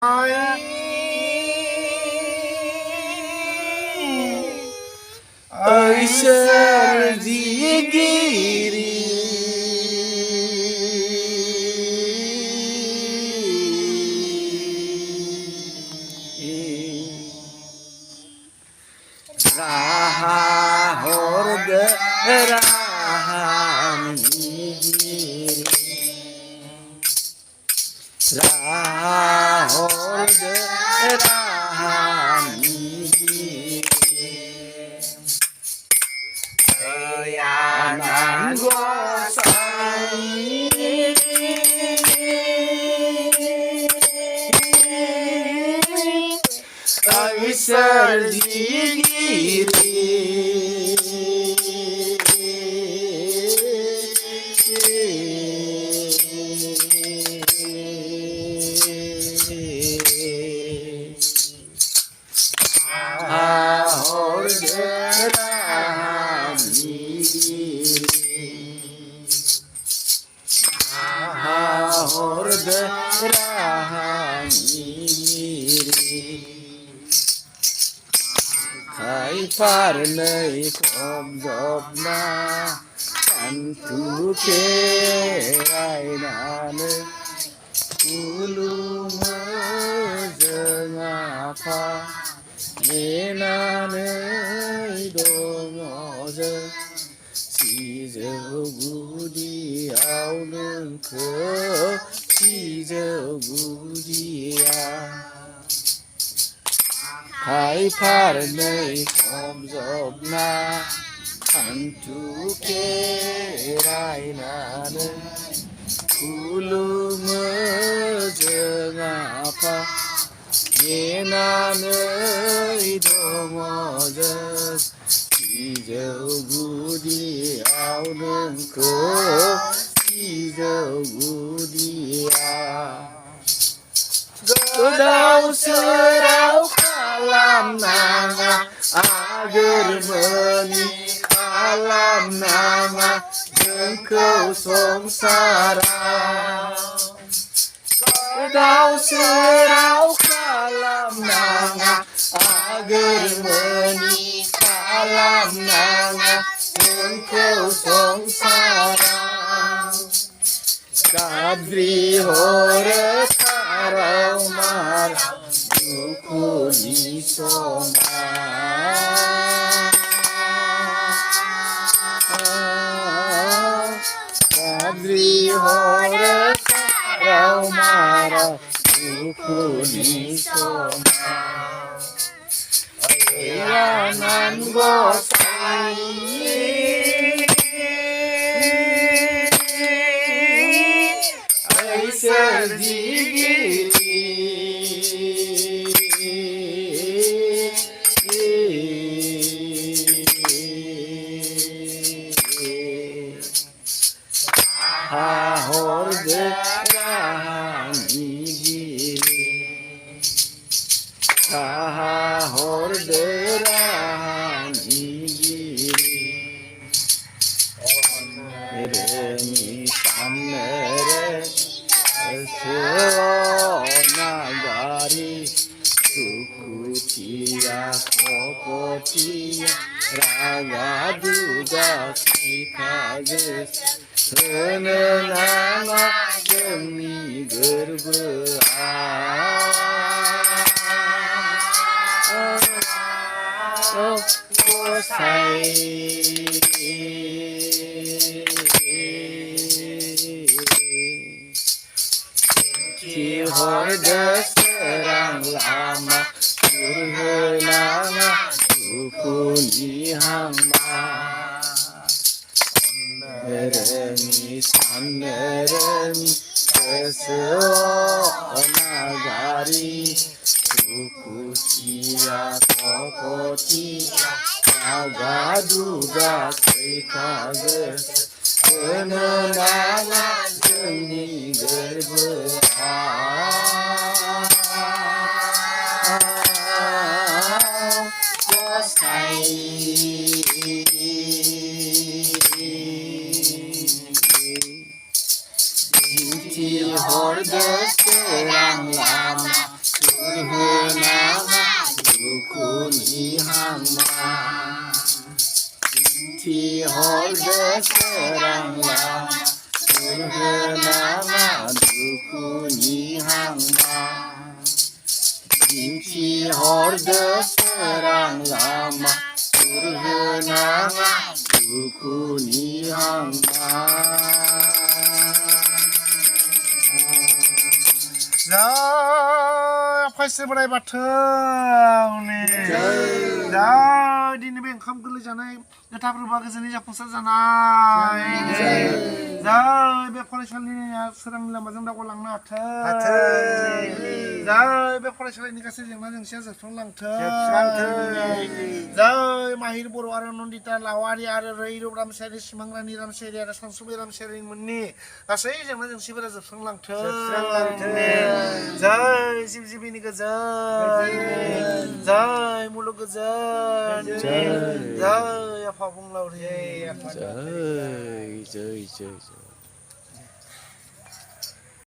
ऐसर जिगिरी राहा हरद Nan gosai Aisar digiri Hai parnai khom jobna Kantu kerai nane Ulu mejengapa Menane dongoje Sijau budi aulunke Sijau budia Hai parnai khom jobna Kantu kerai nane Ulu mejengapa Menane dongoje Sijau budi aulunke Sijau budia Godau serau kalam nanga Agar meni kalam nanga Jengkau songsara Godau serau kalam nanga Agar meni kalam nanga Jengkau songsara Kadri hore karau marau Dukuni soma Kadri hore karau marau Dukuni soma Ayanan gosai Aisyar digiri Hahor derahan digiri Hahor derahan digiri Remi samere Nagari Sukutia Kokotia Raga Duga Kikages Senenama Demi Gerbera Hor serang lama Surhenanga Dukuni hamba Neremi saneremi Kesewa nagari Sukutia kokotia Agaduga kekages Senenanga Demi gerbera Hor serang lama दिन्थिहरदो सोरां लामा खुरहोनाङा दुखुनि हांमा जय फायसे बोराइ बाथौनि जय दिनै बे ओंखाम गोरलै जानाय गोथार फोरबोआ गोजोनै जाफुंसार जानाय जय बे फरायसालिया सोरांनि लामाजों दावगालांनो हाथों जय बे फरायसालिनि गासै जेंना जेंसिया जोबस्रांलांथों जय माहिर बर' आरो नन्दिता लावारि आरो रैरुब रामसियारि सिमां रानि रामसियारि आरो सानसुमै रामसियारि मोननि गासै जेंना जेंसिफोरा जोबस्रांलांथों जय शिव जिबिनि गोजोन जय मुलुग गोजोन जय आफा बुंलावरि जय जय जय जय